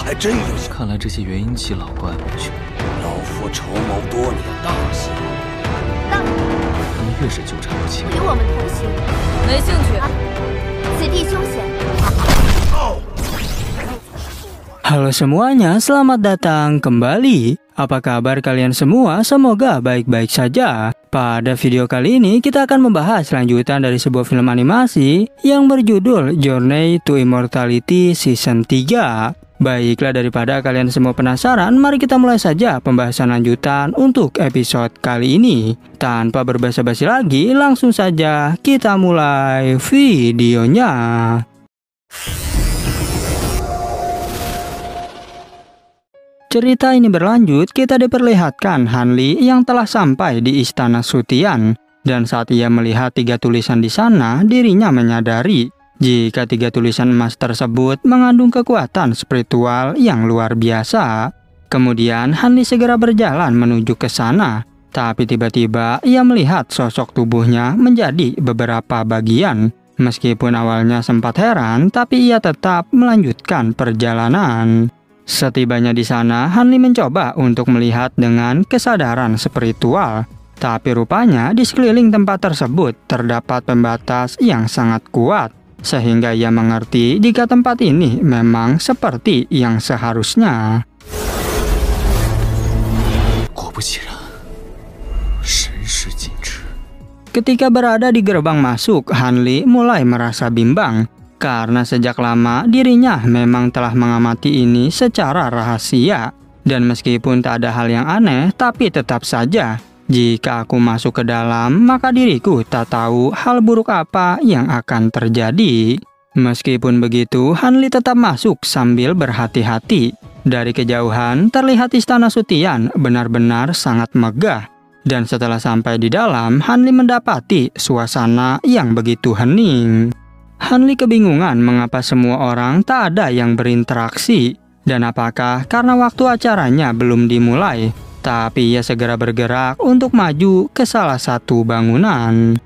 还真有些。看来这些元婴期老怪不去，老夫筹谋多年，大喜。大人，他们越是纠缠不清。与我们同行，没兴趣。此地凶险。 Halo semuanya, selamat datang kembali. Apa kabar kalian semua? Semoga baik-baik saja. Pada video kali ini kita akan membahas lanjutan dari sebuah film animasi yang berjudul Journey to Immortality Season 3. Baiklah, daripada kalian semua penasaran, mari kita mulai saja pembahasan lanjutan untuk episode kali ini. Tanpa berbasa-basi lagi, langsung saja kita mulai videonya. Cerita ini berlanjut, kita diperlihatkan Hanli yang telah sampai di Istana Sutian. Dan saat ia melihat 3 tulisan di sana, dirinya menyadari jika 3 tulisan emas tersebut mengandung kekuatan spiritual yang luar biasa. Kemudian Hanli segera berjalan menuju ke sana. Tapi tiba-tiba ia melihat sosok tubuhnya menjadi beberapa bagian. Meskipun awalnya sempat heran, tapi ia tetap melanjutkan perjalanan. Setibanya di sana, Hanli mencoba untuk melihat dengan kesadaran spiritual. Tapi rupanya di sekeliling tempat tersebut terdapat pembatas yang sangat kuat. Sehingga ia mengerti jika tempat ini memang seperti yang seharusnya. Ketika berada di gerbang masuk, Hanli mulai merasa bimbang. Karena sejak lama dirinya memang telah mengamati ini secara rahasia. Dan meskipun tak ada hal yang aneh, tapi tetap saja jika aku masuk ke dalam, maka diriku tak tahu hal buruk apa yang akan terjadi. Meskipun begitu, Hanli tetap masuk sambil berhati-hati. Dari kejauhan terlihat Istana Sutian benar-benar sangat megah. Dan setelah sampai di dalam, Hanli mendapati suasana yang begitu hening. Hanli kebingungan mengapa semua orang tak ada yang berinteraksi. Dan apakah karena waktu acaranya belum dimulai. Tapi ia segera bergerak untuk maju ke salah satu bangunan.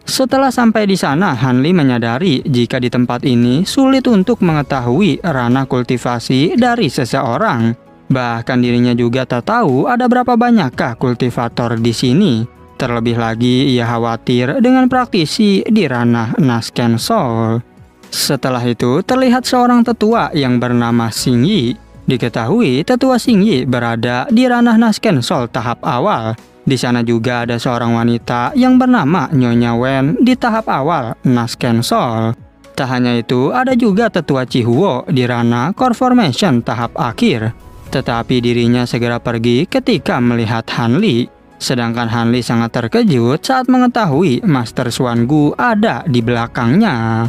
Setelah sampai di sana, Hanli menyadari jika di tempat ini sulit untuk mengetahui ranah kultivasi dari seseorang. Bahkan dirinya juga tak tahu ada berapa banyakkah kultivator di sini. Terlebih lagi ia khawatir dengan praktisi di ranah Nasken Soul. Setelah itu terlihat seorang tetua yang bernama Xingyi. Diketahui tetua Xingyi berada di ranah Nasken Soul tahap awal. Di sana juga ada seorang wanita yang bernama Nyonya Wen di tahap awal Nasken Soul. Tak hanya itu, ada juga tetua Chihuo di ranah Core Formation tahap akhir. Tetapi dirinya segera pergi ketika melihat Hanli. Sedangkan Hanli sangat terkejut saat mengetahui Master Xuangu ada di belakangnya.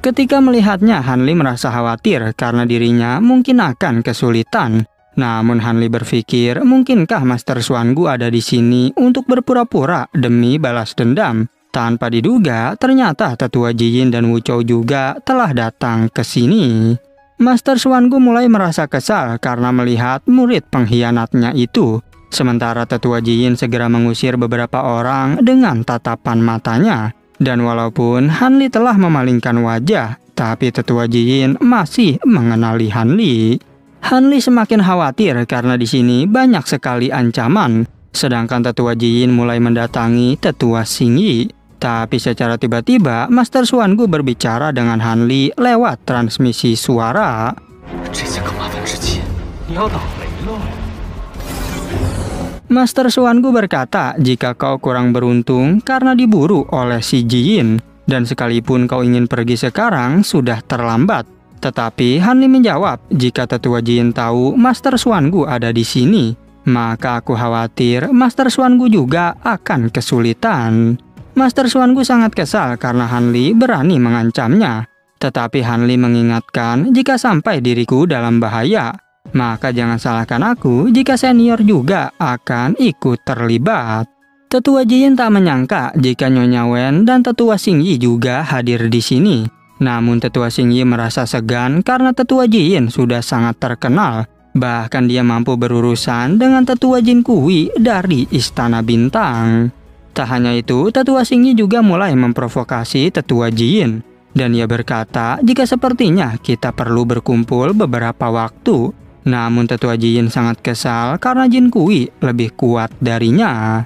Ketika melihatnya, Hanli merasa khawatir karena dirinya mungkin akan kesulitan. Namun Hanli berpikir, mungkinkah Master Xuangu ada di sini untuk berpura-pura demi balas dendam. Tanpa diduga, ternyata tetua Jiyin dan Wuchou juga telah datang ke sini. Master Xuangu mulai merasa kesal karena melihat murid pengkhianatnya itu. Sementara tetua Jiyin segera mengusir beberapa orang dengan tatapan matanya. Dan walaupun Hanli telah memalingkan wajah, tapi tetua Jiyin masih mengenali Hanli. Hanli semakin khawatir karena di sini banyak sekali ancaman. Sedangkan tetua Jiyin mulai mendatangi tetua Xingyi. Tapi secara tiba-tiba, Master Xuangu berbicara dengan Hanli lewat transmisi suara. Master Xuangu berkata, jika kau kurang beruntung karena diburu oleh si Jiyin, dan sekalipun kau ingin pergi sekarang, sudah terlambat. Tetapi Hanli menjawab, jika tetua Jiyin tahu Master Xuangu ada di sini, maka aku khawatir Master Xuangu juga akan kesulitan. Master Xuangu sangat kesal karena Hanli berani mengancamnya. Tetapi Hanli mengingatkan jika sampai diriku dalam bahaya, maka jangan salahkan aku jika senior juga akan ikut terlibat. Tetua Jiyin tak menyangka jika Nyonya Wen dan tetua Xingyi juga hadir di sini. Namun tetua Xingyi merasa segan karena tetua Jiyin sudah sangat terkenal. Bahkan dia mampu berurusan dengan tetua Jin Kui dari Istana Bintang. Tak hanya itu, tetua Xingyi juga mulai memprovokasi tetua Jin. Dan ia berkata jika sepertinya kita perlu berkumpul beberapa waktu. Namun tetua Jin sangat kesal karena Jin Kui lebih kuat darinya.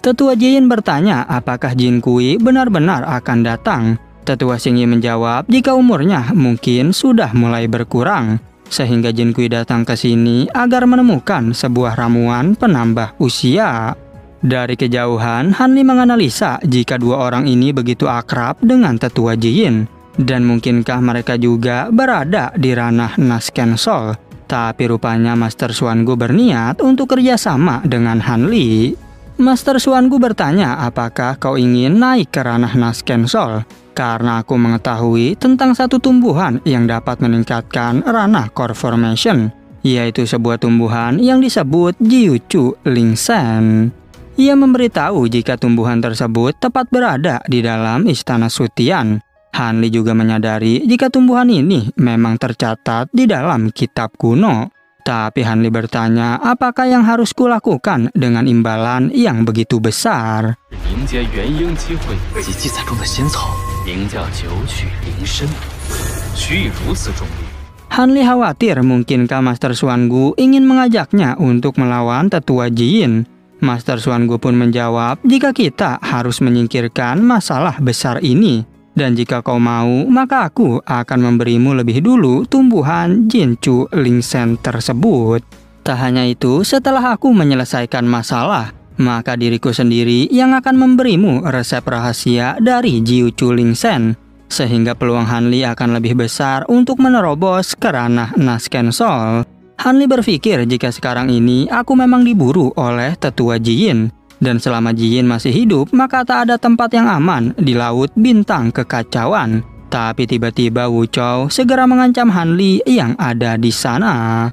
Tetua Jin bertanya apakah Jin Kui benar-benar akan datang. Tetua Xingyi menjawab jika umurnya mungkin sudah mulai berkurang. Sehingga Jin Kui datang ke sini agar menemukan sebuah ramuan penambah usia. Dari kejauhan, Hanli menganalisa jika dua orang ini begitu akrab dengan tetua Jin. Dan mungkinkah mereka juga berada di ranah Naskensol. Tapi rupanya Master Xuangu berniat untuk kerjasama dengan Hanli. Master Xuangu bertanya apakah kau ingin naik ke ranah Naskensol. Karena aku mengetahui tentang satu tumbuhan yang dapat meningkatkan ranah core formation, yaitu sebuah tumbuhan yang disebut Jiuchu Lingsen. Ia memberitahu jika tumbuhan tersebut tepat berada di dalam Istana Sutian. Hanli juga menyadari jika tumbuhan ini memang tercatat di dalam kitab kuno. Tapi Hanli bertanya apakah yang harus kulakukan dengan imbalan yang begitu besar. Hanli khawatir mungkinkah Master Xuangu ingin mengajaknya untuk melawan tetua Jin. Master Xuangu pun menjawab jika kita harus menyingkirkan masalah besar ini. Dan jika kau mau, maka aku akan memberimu lebih dulu tumbuhan Jinchu Lingsen tersebut. Tak hanya itu, setelah aku menyelesaikan masalah, maka diriku sendiri yang akan memberimu resep rahasia dari Jiuchu Lingsen. Sehingga peluang Hanli akan lebih besar untuk menerobos ke ranah Naskensol. Hanli berpikir jika sekarang ini aku memang diburu oleh tetua Jin. Dan selama Jin masih hidup, maka tak ada tempat yang aman di Laut Bintang Kekacauan. Tapi tiba-tiba Wu Chou segera mengancam Hanli yang ada di sana.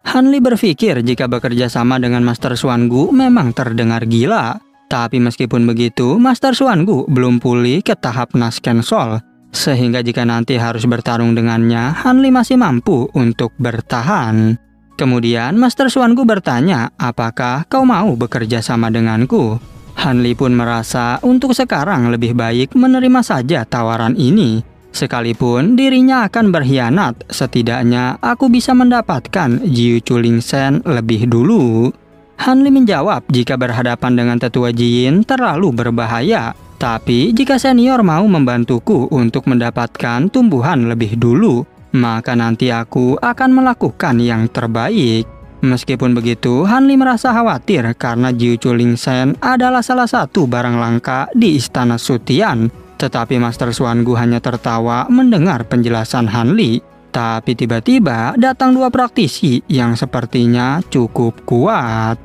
Hanli berpikir jika bekerja sama dengan Master Xuangu memang terdengar gila. Tapi meskipun begitu, Master Xuangu belum pulih ke tahap Naskensol. Sehingga jika nanti harus bertarung dengannya, Hanli masih mampu untuk bertahan. Kemudian Master Xuangu bertanya, apakah kau mau bekerja sama denganku? Hanli pun merasa untuk sekarang lebih baik menerima saja tawaran ini. Sekalipun dirinya akan berkhianat, setidaknya aku bisa mendapatkan Jiuchu Lingsen lebih dulu. Hanli menjawab jika berhadapan dengan tetua Jin terlalu berbahaya. Tapi jika senior mau membantuku untuk mendapatkan tumbuhan lebih dulu, maka nanti aku akan melakukan yang terbaik. Meskipun begitu, Hanli merasa khawatir karena Jiuchu Lingsen adalah salah satu barang langka di Istana Sutian. Tetapi Master Xuangu hanya tertawa mendengar penjelasan Hanli. Tapi tiba-tiba datang dua praktisi yang sepertinya cukup kuat.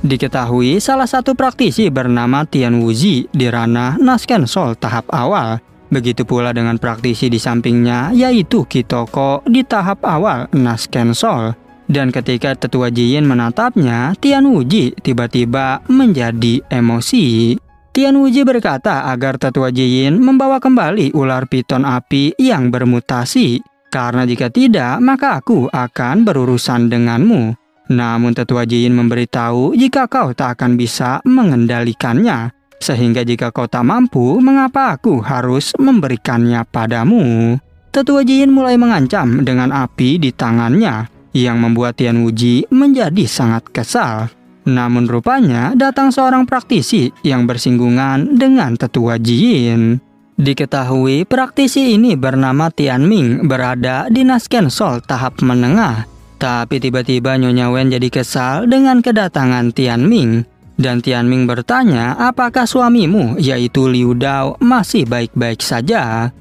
Diketahui salah satu praktisi bernama Tian Wuji di ranah Naskensol tahap awal. Begitu pula dengan praktisi di sampingnya yaitu Kitoko di tahap awal Naskensol. Dan ketika tetua Jin menatapnya, Tian Wuji tiba-tiba menjadi emosi. Tian Wuji berkata agar tetua Jin membawa kembali ular piton api yang bermutasi. Karena jika tidak, maka aku akan berurusan denganmu. Namun tetua Jin memberitahu jika kau tak akan bisa mengendalikannya. Sehingga jika kau tak mampu, mengapa aku harus memberikannya padamu? Tetua Jin mulai mengancam dengan api di tangannya, yang membuat Tian Wuji menjadi sangat kesal. Namun rupanya datang seorang praktisi yang bersinggungan dengan tetua Jin. Diketahui praktisi ini bernama Tian Ming berada di Naskensol tahap menengah. Tapi tiba-tiba Nyonya Wen jadi kesal dengan kedatangan Tian Ming. Dan Tian Ming bertanya apakah suamimu yaitu Liu Dao masih baik-baik saja.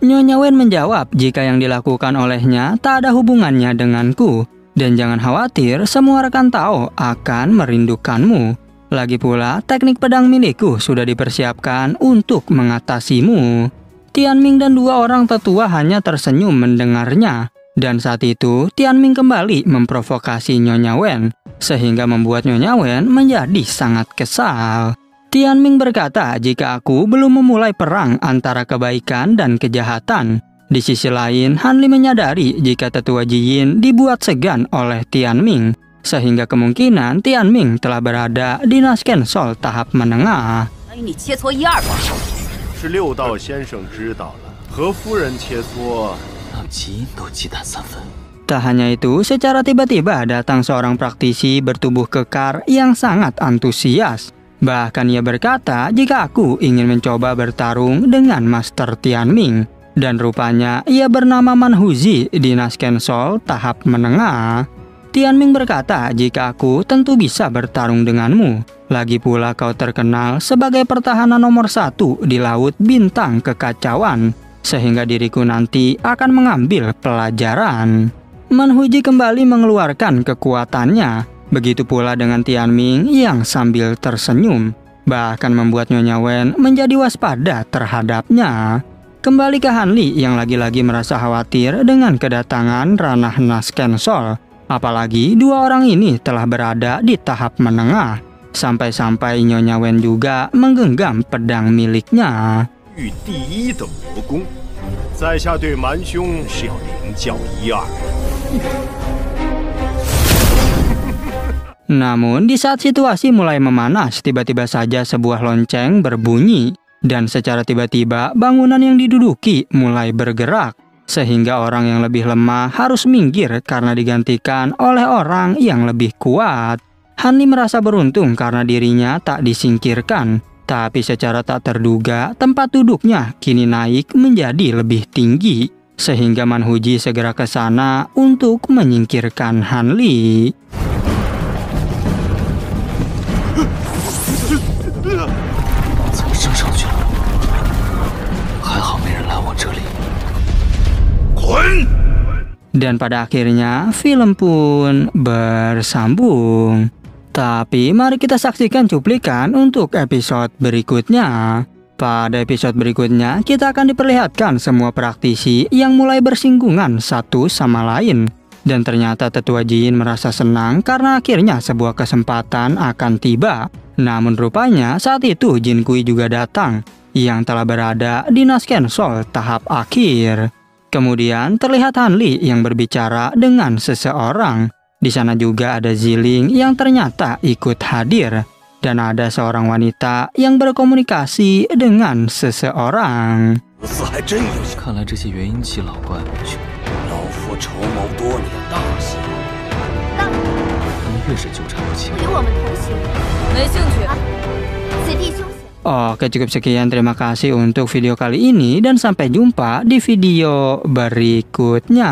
Nyonya Wen menjawab jika yang dilakukan olehnya tak ada hubungannya denganku. Dan jangan khawatir, semua rekan Tao akan merindukanmu. Lagi pula, teknik pedang milikku sudah dipersiapkan untuk mengatasimu. Tianming dan dua orang tetua hanya tersenyum mendengarnya. Dan saat itu, Tianming kembali memprovokasi Nyonya Wen, sehingga membuat Nyonya Wen menjadi sangat kesal. Tianming berkata jika aku belum memulai perang antara kebaikan dan kejahatan. Di sisi lain, Han Li menyadari jika tetua Jiyin dibuat segan oleh Tianming, sehingga kemungkinan Tianming telah berada di Nasken Sol tahap menengah. 你切磋一二法。是六道先生知道了，和夫人切磋。 让基因都忌惮3分。 Tak hanya itu, secara tiba-tiba datang seorang praktisi bertubuh kekar yang sangat antusias. Bahkan ia berkata jika aku ingin mencoba bertarung dengan Master Tianming. Dan rupanya ia bernama Manhuzi di Nasken Sol tahap menengah. Tianming berkata jika aku tentu bisa bertarung denganmu. Lagi pula kau terkenal sebagai pertahanan nomor 1 di Laut Bintang Kekacauan. Sehingga diriku nanti akan mengambil pelajaran. Manhuzi kembali mengeluarkan kekuatannya. Begitu pula dengan Tianming yang sambil tersenyum. Bahkan membuat Nyonya Wen menjadi waspada terhadapnya. Kembali ke Han Li yang lagi-lagi merasa khawatir dengan kedatangan ranah Nasken Sol. Apalagi dua orang ini telah berada di tahap menengah. Sampai-sampai Nyonya Wen juga menggenggam pedang miliknya. 玉第一的魔功，在下对蛮兄是要领教一二。 Namun di saat situasi mulai memanas, tiba-tiba saja sebuah lonceng berbunyi. Dan secara tiba-tiba bangunan yang diduduki mulai bergerak. Sehingga orang yang lebih lemah harus minggir karena digantikan oleh orang yang lebih kuat. Han Li merasa beruntung karena dirinya tak disingkirkan. Tapi secara tak terduga, tempat duduknya kini naik menjadi lebih tinggi. Sehingga Manhuzi segera ke sana untuk menyingkirkan Han Li. 怎么升上去了？还好没人拦我这里。滚！ Dan pada akhirnya film pun bersambung. Tapi mari kita saksikan cuplikan untuk episode berikutnya. Pada episode berikutnya kita akan diperlihatkan semua praktisi yang mulai bersinggungan satu sama lain. Dan ternyata tetua Jiyin merasa senang karena akhirnya sebuah kesempatan akan tiba. Namun rupanya saat itu Jin Kui juga datang, yang telah berada di Nasken Sol tahap akhir. Kemudian terlihat Han Li yang berbicara dengan seseorang. Di sana juga ada Ziling yang ternyata ikut hadir. Dan ada seorang wanita yang berkomunikasi dengan seseorang. 似还真有些。看来这些元婴期老怪却老夫筹谋多年大计，告你，他们越是纠缠不清。与我们同行。没兴趣。此地凶险。 Oke, cukup sekian. Terima kasih untuk video kali ini dan sampai jumpa di video berikutnya.